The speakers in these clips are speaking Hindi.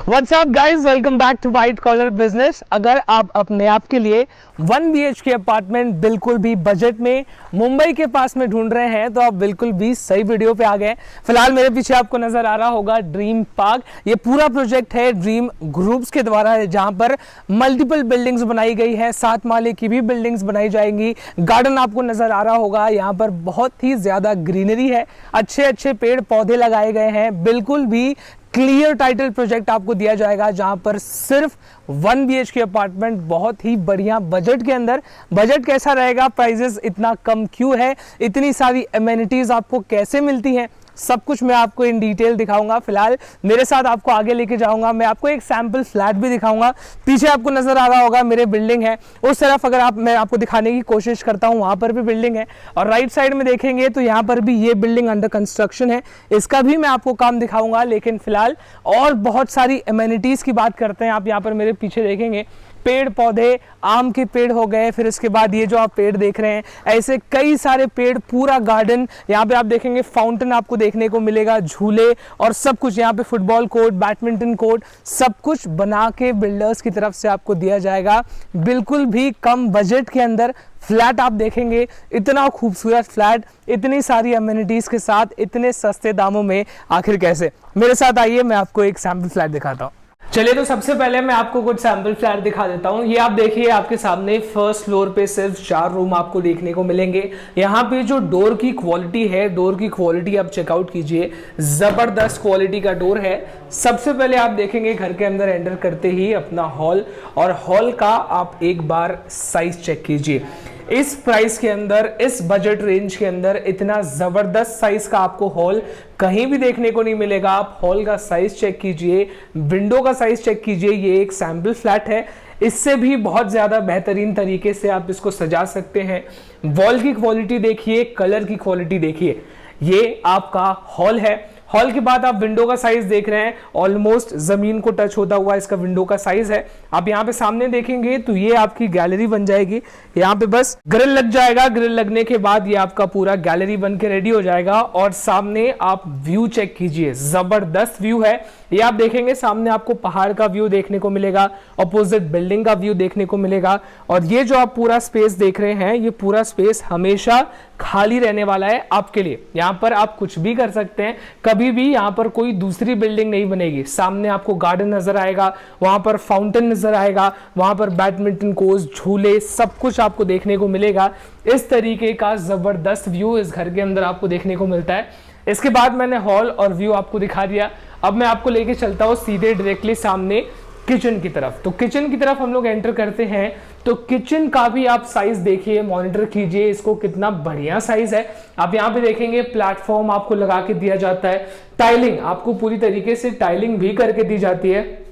What's up guys, welcome back to white collar business. अगर आप अपने आप के लिए 1 BHK अपार्टमेंट बिल्कुल भी बजट में मुंबई के पास में ढूंढ रहे हैं तो आप बिल्कुल भी सही वीडियो पे आ गए। फिलहाल मेरे पीछे आपको नजर आ रहा होगा ड्रीम पार्क। ये पूरा प्रोजेक्ट है ड्रीम ग्रुप्स के द्वारा है, जहां पर मल्टीपल बिल्डिंग्स बनाई गई है, 7 माले की भी बिल्डिंग्स बनाई जाएंगी। गार्डन आपको नजर आ रहा होगा, यहाँ पर बहुत ही ज्यादा ग्रीनरी है, अच्छे अच्छे पेड़ पौधे लगाए गए हैं। बिल्कुल भी क्लियर टाइटल प्रोजेक्ट आपको दिया जाएगा, जहां पर सिर्फ 1 BHK अपार्टमेंट बहुत ही बढ़िया बजट के अंदर। बजट कैसा रहेगा, प्राइजेस इतना कम क्यों है, इतनी सारी एमेनिटीज आपको कैसे मिलती हैं, सब कुछ मैं आपको इन डिटेल दिखाऊंगा। फिलहाल मेरे साथ आपको आगे लेके जाऊंगा, मैं आपको एक सैंपल फ्लैट भी दिखाऊंगा। पीछे आपको नजर आ रहा होगा मेरे बिल्डिंग है, उस तरफ अगर मैं आपको दिखाने की कोशिश करता हूं, वहां पर भी बिल्डिंग है। और राइट साइड में देखेंगे तो यहाँ पर भी ये बिल्डिंग अंडर कंस्ट्रक्शन है, इसका भी मैं आपको काम दिखाऊंगा। लेकिन फिलहाल और बहुत सारी एमेनिटीज की बात करते हैं। आप यहाँ पर मेरे पीछे देखेंगे पेड़ पौधे, आम के पेड़ हो गए, फिर इसके बाद ये जो आप पेड़ देख रहे हैं, ऐसे कई सारे पेड़, पूरा गार्डन। यहाँ पे आप देखेंगे फाउंटेन आपको देखने को मिलेगा, झूले और सब कुछ। यहाँ पे फुटबॉल कोर्ट, बैडमिंटन कोर्ट, सब कुछ बना के बिल्डर्स की तरफ से आपको दिया जाएगा, बिल्कुल भी कम बजट के अंदर। फ्लैट आप देखेंगे, इतना खूबसूरत फ्लैट, इतनी सारी अमेनिटीज के साथ, इतने सस्ते दामों में आखिर कैसे। मेरे साथ आइए, मैं आपको एक सैंपल फ्लैट दिखाता हूँ। चलिए, तो सबसे पहले मैं आपको कुछ सैंपल फ्लैट दिखा देता हूँ। ये आप देखिए, आपके सामने फर्स्ट फ्लोर पे सिर्फ 4 रूम आपको देखने को मिलेंगे। यहाँ पे जो डोर की क्वालिटी है, डोर की क्वालिटी आप चेकआउट कीजिए, जबरदस्त क्वालिटी का डोर है। सबसे पहले आप देखेंगे घर के अंदर एंटर करते ही अपना हॉल, और हॉल का आप एक बार साइज चेक कीजिए। इस प्राइस के अंदर, इस बजट रेंज के अंदर इतना जबरदस्त साइज का आपको हॉल कहीं भी देखने को नहीं मिलेगा। आप हॉल का साइज चेक कीजिए, विंडो का साइज चेक कीजिए। ये एक सैंपल फ्लैट है, इससे भी बहुत ज्यादा बेहतरीन तरीके से आप इसको सजा सकते हैं। वॉल की क्वालिटी देखिए, कलर की क्वालिटी देखिए। ये आपका हॉल है। हॉल के बाद आप विंडो का साइज देख रहे हैं, ऑलमोस्ट जमीन को टच होता हुआ इसका विंडो का साइज है। आप यहाँ पे सामने देखेंगे तो ये आपकी गैलरी बन जाएगी। यहाँ पे बस ग्रिल लग जाएगा, ग्रिल लगने के बाद ये आपका पूरा गैलरी बन के रेडी हो जाएगा। और सामने आप व्यू चेक कीजिए, जबरदस्त व्यू है। ये आप देखेंगे सामने आपको पहाड़ का व्यू देखने को मिलेगा, अपोजिट बिल्डिंग का व्यू देखने को मिलेगा। और ये जो आप पूरा स्पेस देख रहे हैं, ये पूरा स्पेस हमेशा खाली रहने वाला है आपके लिए। यहाँ पर आप कुछ भी कर सकते हैं, कभी भी यहाँ पर कोई दूसरी बिल्डिंग नहीं बनेगी। सामने आपको गार्डन नजर आएगा, वहां पर फाउंटेन नजर आएगा, वहां पर बैडमिंटन कोर्ट, झूले, सब कुछ आपको देखने को मिलेगा। इस तरीके का जबरदस्त व्यू इस घर के अंदर आपको देखने को मिलता है। इसके बाद मैंने हॉल और व्यू आपको दिखा दिया। अब मैं आपको लेके चलता हूँ सीधे डायरेक्टली सामने किचन की तरफ। तो किचन की तरफ हम लोग एंटर करते हैं तो किचन का भी आप साइज देखिए, मॉनिटर कीजिए इसको, कितना बढ़िया साइज है। आप यहाँ पे देखेंगे प्लेटफॉर्म आपको लगा के दिया जाता है, टाइलिंग आपको पूरी तरीके से टाइलिंग भी करके दी जाती है।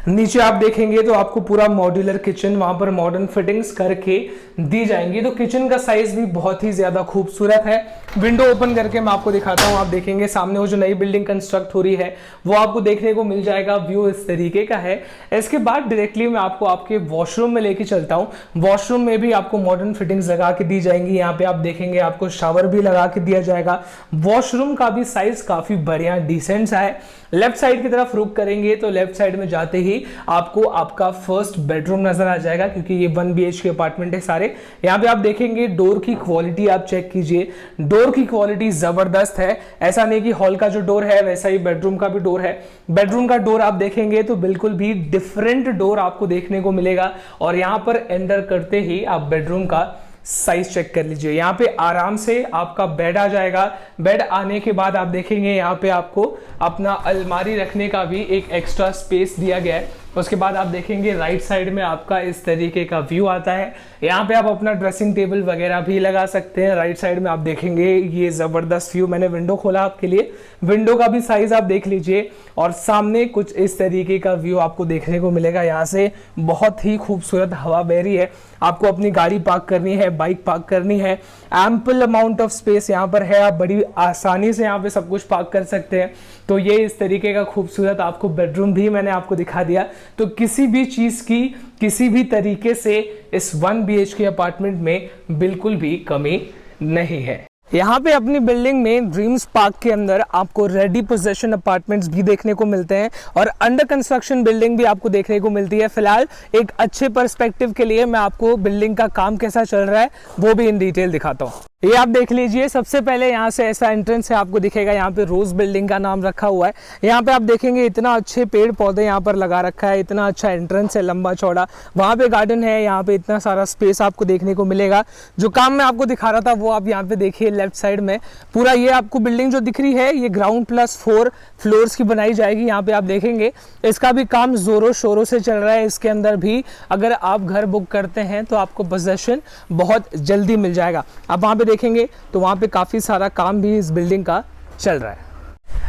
नीचे आप देखेंगे तो आपको पूरा मॉड्यूलर किचन, वहां पर मॉडर्न फिटिंग्स करके दी जाएंगी। तो किचन का साइज भी बहुत ही ज्यादा खूबसूरत है। विंडो ओपन करके मैं आपको दिखाता हूं। आप देखेंगे सामने वो जो नई बिल्डिंग कंस्ट्रक्ट हो रही है वो आपको देखने को मिल जाएगा। व्यू इस तरीके का है। इसके बाद डायरेक्टली मैं आपको आपके वॉशरूम में लेके चलता हूं। वॉशरूम में भी आपको मॉडर्न फिटिंग्स लगा के दी जाएंगी। यहाँ पे आप देखेंगे आपको शावर भी लगा के दिया जाएगा। वॉशरूम का भी साइज काफी बढ़िया डिसेंट सा है। लेफ्ट साइड की तरफ रुक करेंगे तो लेफ्ट साइड में जाते ही आपको आपका फर्स्ट बेडरूम नजर आ जाएगा, क्योंकि ये 1 BHK अपार्टमेंट है सारे। यहाँ पे आप देखेंगे डोर की क्वालिटी आप चेक कीजिए, डोर की क्वालिटी जबरदस्त है। ऐसा नहीं कि हॉल का जो डोर है वैसा ही बेडरूम का भी डोर है। बेडरूम का डोर आप देखेंगे तो बिल्कुल भी डिफरेंट डोर आपको देखने को मिलेगा। और यहाँ पर एंटर करते ही आप बेडरूम का साइज चेक कर लीजिए। यहाँ पे आराम से आपका बेड आ जाएगा। बेड आने के बाद आप देखेंगे यहाँ पे आपको अपना अलमारी रखने का भी एक एक्स्ट्रा स्पेस दिया गया है। उसके बाद आप देखेंगे राइट साइड में आपका इस तरीके का व्यू आता है। यहाँ पे आप अपना ड्रेसिंग टेबल वगैरह भी लगा सकते हैं। राइट साइड में आप देखेंगे ये जबरदस्त व्यू। मैंने विंडो खोला आपके लिए, विंडो का भी साइज आप देख लीजिए। और सामने कुछ इस तरीके का व्यू आपको देखने को मिलेगा। यहाँ से बहुत ही खूबसूरत हवा बह रही है। आपको अपनी गाड़ी पार्क करनी है, बाइक पार्क करनी है, एम्पल अमाउंट ऑफ स्पेस यहाँ पर है। आप बड़ी आसानी से यहाँ पे सब कुछ पार्क कर सकते हैं। तो ये इस तरीके का खूबसूरत आपको बेडरूम भी मैंने आपको दिखा दिया। तो किसी भी चीज की, किसी भी तरीके से इस 1 BHK अपार्टमेंट में बिल्कुल भी कमी नहीं है। यहाँ पे अपनी बिल्डिंग में ड्रीम्स पार्क के अंदर आपको रेडी पोजेशन अपार्टमेंट्स भी देखने को मिलते हैं और अंडर कंस्ट्रक्शन बिल्डिंग भी आपको देखने को मिलती है। फिलहाल एक अच्छे पर्सपेक्टिव के लिए मैं आपको बिल्डिंग का काम कैसा चल रहा है वो भी इन डिटेल दिखाता हूँ। ये आप देख लीजिए, सबसे पहले यहाँ से ऐसा एंट्रेंस है, आपको दिखेगा यहाँ पे रोज बिल्डिंग का नाम रखा हुआ है। यहाँ पे आप देखेंगे इतना अच्छे पेड़ पौधे यहाँ पर लगा रखा है, इतना अच्छा एंट्रेंस है लंबा चौड़ा, वहाँ पे गार्डन है, यहाँ पे इतना सारा स्पेस आपको देखने को मिलेगा। जो काम मैं आपको दिखा रहा था वो आप यहाँ पे देखिए लेफ्ट साइड में पूरा ये आपको बिल्डिंग जो दिख रही है ये ग्राउंड प्लस 4 फ्लोर्स की बनाई जाएगी। यहाँ पे आप देखेंगे इसका भी काम जोरों शोरों से चल रहा है। इसके अंदर भी अगर आप घर बुक करते हैं तो आपको पोजेशन बहुत जल्दी मिल जाएगा। आप वहाँ पे देखेंगे तो वहाँ पे काफ़ी सारा काम भी इस बिल्डिंग का चल रहा है।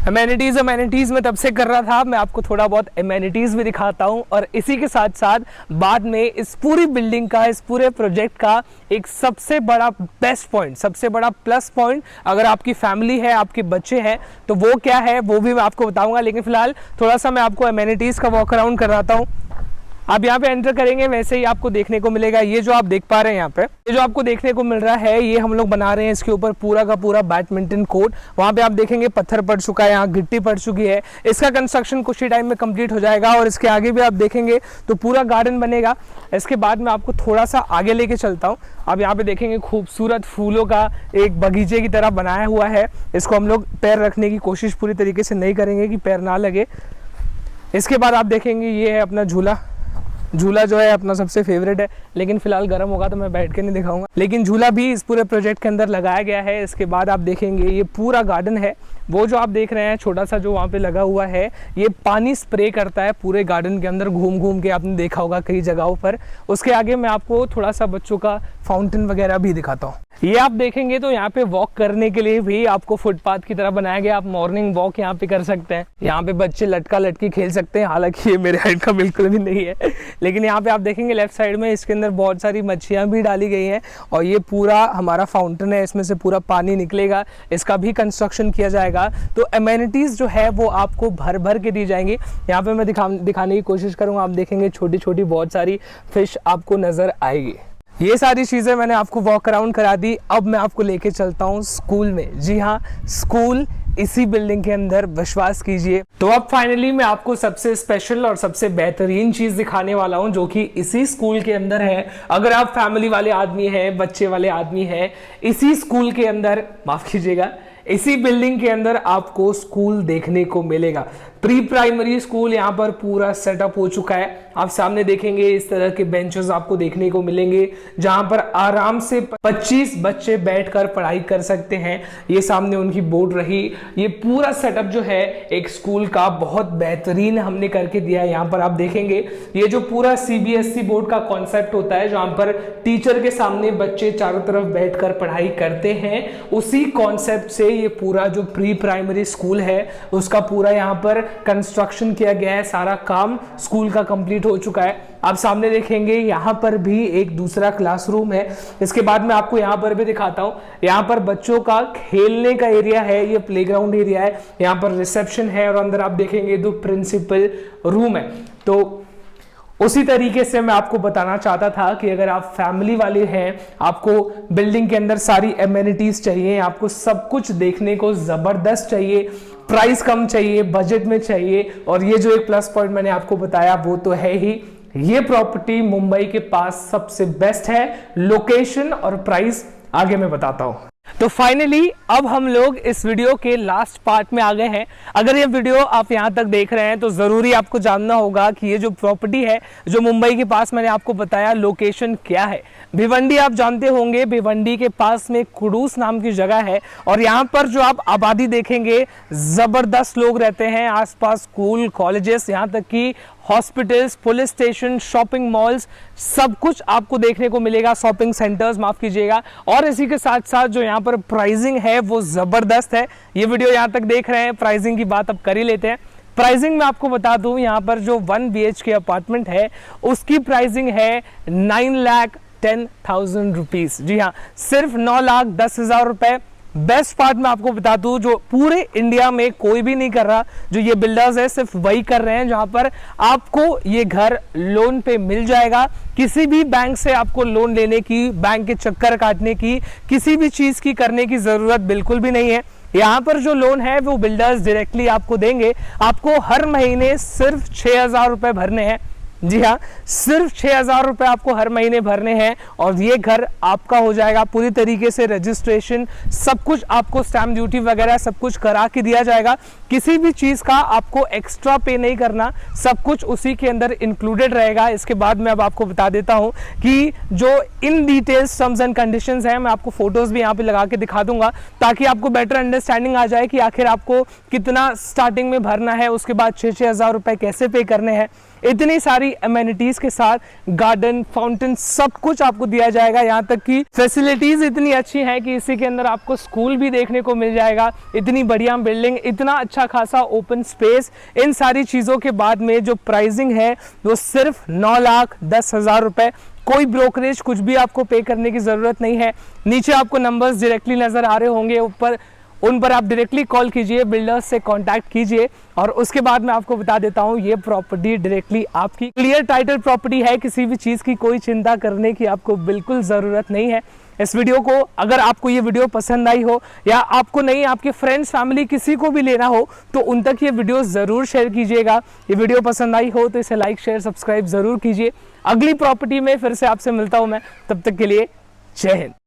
अमेनिटीज़ में तब से कर रहा था, मैं आपको थोड़ा बहुत अमेनिटीज़ भी दिखाता हूँ और इसी के साथ साथ बाद में इस पूरी बिल्डिंग का, इस पूरे प्रोजेक्ट का एक सबसे बड़ा बेस्ट पॉइंट, सबसे बड़ा प्लस पॉइंट अगर आपकी फैमिली है, आपके बच्चे हैं तो वो क्या है वो भी मैं आपको बताऊंगा। लेकिन फिलहाल थोड़ा सा मैं आपको अमेनिटीज़ का वॉक अराउंड कराता हूँ। आप यहाँ पे एंटर करेंगे वैसे ही आपको देखने को मिलेगा, ये जो आप देख पा रहे हैं यहाँ पे, ये जो आपको देखने को मिल रहा है ये हम लोग बना रहे हैं इसके ऊपर पूरा का पूरा बैडमिंटन कोर्ट। वहाँ पे आप देखेंगे पत्थर पड़ चुका है, यहाँ गिट्टी पड़ चुकी है। इसका कंस्ट्रक्शन कुछ ही टाइम में कंप्लीट हो जाएगा और इसके आगे भी आप देखेंगे तो पूरा गार्डन बनेगा। इसके बाद मैं आपको थोड़ा सा आगे लेके चलता हूँ। आप यहाँ पे देखेंगे खूबसूरत फूलों का एक बगीचे की तरह बनाया हुआ है। इसको हम लोग पैर रखने की कोशिश पूरी तरीके से नहीं करेंगे कि पैर ना लगे। इसके बाद आप देखेंगे ये है अपना झूला जो है अपना सबसे फेवरेट है, लेकिन फिलहाल गर्म होगा तो मैं बैठ के नहीं दिखाऊंगा, लेकिन झूला भी इस पूरे प्रोजेक्ट के अंदर लगाया गया है। इसके बाद आप देखेंगे ये पूरा गार्डन है, वो जो आप देख रहे हैं छोटा सा जो वहाँ पे लगा हुआ है ये पानी स्प्रे करता है पूरे गार्डन के अंदर घूम घूम के, आपने देखा होगा कई जगहों पर। उसके आगे मैं आपको थोड़ा सा बच्चों का फाउंटेन वगैरह भी दिखाता हूँ। ये आप देखेंगे तो यहाँ पे वॉक करने के लिए भी आपको फुटपाथ की तरह बनाया गया। आप मॉर्निंग वॉक यहाँ पे कर सकते हैं। यहाँ पे बच्चे लटका लटकी खेल सकते हैं, हालांकि ये मेरे हाइट का बिल्कुल भी नहीं है, लेकिन यहाँ पे आप देखेंगे लेफ्ट साइड में इसके अंदर बहुत सारी मच्छियाँ भी डाली गई हैं और ये पूरा हमारा फाउंटेन है, इसमें से पूरा पानी निकलेगा, इसका भी कंस्ट्रक्शन किया जाएगा। तो अमेनिटीज जो है वो आपको भर भर के दी जाएंगी। यहाँ पे मैं दिखाने की कोशिश करूँगा। आप देखेंगे छोटी छोटी बहुत सारी फिश आपको नजर आएगी। ये सारी चीज़ें मैंने आपको वॉक अराउंड करा दी। अब मैं आपको लेके चलता हूँ स्कूल में। जी हाँ, स्कूल इसी बिल्डिंग के अंदर, विश्वास कीजिए। तो अब फाइनली मैं आपको सबसे स्पेशल और सबसे बेहतरीन चीज दिखाने वाला हूं जो कि इसी स्कूल के अंदर है। अगर आप फैमिली वाले आदमी हैं, बच्चे वाले आदमी हैं, इसी स्कूल के अंदर, माफ कीजिएगा, इसी बिल्डिंग के अंदर आपको स्कूल देखने को मिलेगा। प्री प्राइमरी स्कूल यहाँ पर पूरा सेटअप हो चुका है। आप सामने देखेंगे इस तरह के बेंचेस आपको देखने को मिलेंगे जहां पर आराम से 25 बच्चे बैठकर पढ़ाई कर सकते हैं। ये सामने उनकी बोर्ड रही। ये पूरा सेटअप जो है एक स्कूल का बहुत बेहतरीन हमने करके दिया है। यहाँ पर आप देखेंगे ये जो पूरा सीबीएसई बोर्ड का कॉन्सेप्ट होता है जहां पर टीचर के सामने बच्चे चारों तरफ बैठकर पढ़ाई करते हैं, उसी कॉन्सेप्ट से ये पूरा जो प्री प्राइमरी स्कूल है उसका पूरा यहाँ पर कंस्ट्रक्शन किया गया है। सारा काम स्कूल का कंप्लीट हो चुका है। आप सामने देखेंगे यहाँ पर भी एक दूसरा क्लासरूम है। इसके बाद मैं आपको यहाँ पर भी दिखाता हूँ। यहाँ पर बच्चों का खेलने का एरिया है, ये प्लेग्राउंड एरिया है। यहाँ पर रिसेप्शन है और अंदर आप देखेंगे तो प्रिंसिपल रूम है। तो उसी तरीके से मैं आपको बताना चाहता था कि अगर आप फैमिली वाले हैं, आपको बिल्डिंग के अंदर सारी एमेनिटीज चाहिए, आपको सब कुछ देखने को जबरदस्त चाहिए, प्राइस कम चाहिए, बजट में चाहिए, और ये जो एक प्लस पॉइंट मैंने आपको बताया वो तो है ही, ये प्रॉपर्टी मुंबई के पास सबसे बेस्ट है। लोकेशन और प्राइस आगे मैं बताता हूं। तो फाइनली अब हम लोग इस वीडियो के लास्ट पार्ट में आ गए हैं। अगर ये वीडियो आप यहाँ तक देख रहे हैं तो ज़रूरी आपको जानना होगा कि ये जो प्रॉपर्टी है जो मुंबई के पास मैंने आपको बताया, लोकेशन क्या है। भिवंडी आप जानते होंगे, भिवंडी के पास में कुडूस नाम की जगह है और यहाँ पर जो आप आबादी देखेंगे ज़बरदस्त लोग रहते हैं। आसपास स्कूल, कॉलेजेस, यहाँ तक कि hospitals, police station, shopping malls, सब कुछ आपको देखने को मिलेगा। शॉपिंग सेंटर्स, माफ कीजिएगा। और इसी के साथ साथ जो यहाँ पर प्राइसिंग है वो जबरदस्त है। ये वीडियो यहाँ तक देख रहे हैं, प्राइसिंग की बात अब कर ही लेते हैं। प्राइसिंग में आपको बता दूं, यहाँ पर जो 1 BHK अपार्टमेंट है उसकी प्राइसिंग है 9,10,000 रुपीज। जी हाँ, सिर्फ 9,10,000 रुपए बेस्ट पार्ट मैं आपको बता दूं, जो पूरे इंडिया में कोई भी नहीं कर रहा, जो ये बिल्डर्स है सिर्फ वही कर रहे हैं, जहां पर आपको ये घर लोन पे मिल जाएगा। किसी भी बैंक से आपको लोन लेने की, बैंक के चक्कर काटने की, किसी भी चीज की करने की जरूरत बिल्कुल भी नहीं है। यहाँ पर जो लोन है वो बिल्डर्स डायरेक्टली आपको देंगे। आपको हर महीने सिर्फ 6,000 रुपए भरने हैं। जी हाँ, सिर्फ 6,000 रुपए आपको हर महीने भरने हैं और ये घर आपका हो जाएगा। पूरी तरीके से रजिस्ट्रेशन, सब कुछ आपको, स्टैम्प ड्यूटी वगैरह सब कुछ करा के दिया जाएगा। किसी भी चीज का आपको एक्स्ट्रा पे नहीं करना, सब कुछ उसी के अंदर इंक्लूडेड रहेगा। इसके बाद मैं अब आपको बता देता हूं कि जो in details terms and conditions हैं, मैं आपको फोटोज भी यहाँ पे लगा के दिखा दूंगा, ताकि आपको बेटर अंडरस्टैंडिंग आ जाए कि आखिर आपको कितना स्टार्टिंग में भरना है, उसके बाद 6,000 रुपए कैसे पे करने हैं। इतनी सारी एमेनिटीज के साथ गार्डन, फाउंटेन, सब कुछ आपको दिया जाएगा। यहाँ तक कि फैसिलिटीज इतनी अच्छी हैं कि इसी के अंदर आपको स्कूल भी देखने को मिल जाएगा। इतनी बढ़िया बिल्डिंग, इतना अच्छा खासा ओपन स्पेस, इन सारी चीजों के बाद में जो प्राइसिंग है वो सिर्फ 9,10,000 रुपए। कोई ब्रोकरेज कुछ भी आपको पे करने की जरूरत नहीं है। नीचे आपको नंबर्स डायरेक्टली नजर आ रहे होंगे ऊपर, उन पर आप डायरेक्टली कॉल कीजिए, बिल्डर्स से कांटेक्ट कीजिए। और उसके बाद मैं आपको बता देता हूं, ये प्रॉपर्टी डायरेक्टली आपकी क्लियर टाइटल प्रॉपर्टी है। किसी भी चीज की कोई चिंता करने की आपको बिल्कुल जरूरत नहीं है। इस वीडियो को, अगर आपको ये वीडियो पसंद आई हो, या आपको नहीं, आपके फ्रेंड्स, फैमिली, किसी को भी लेना हो, तो उन तक ये वीडियो जरूर शेयर कीजिएगा। ये वीडियो पसंद आई हो तो इसे लाइक, शेयर, सब्सक्राइब जरूर कीजिए। अगली प्रॉपर्टी में फिर से आपसे मिलता हूं मैं, तब तक के लिए जय हिंद।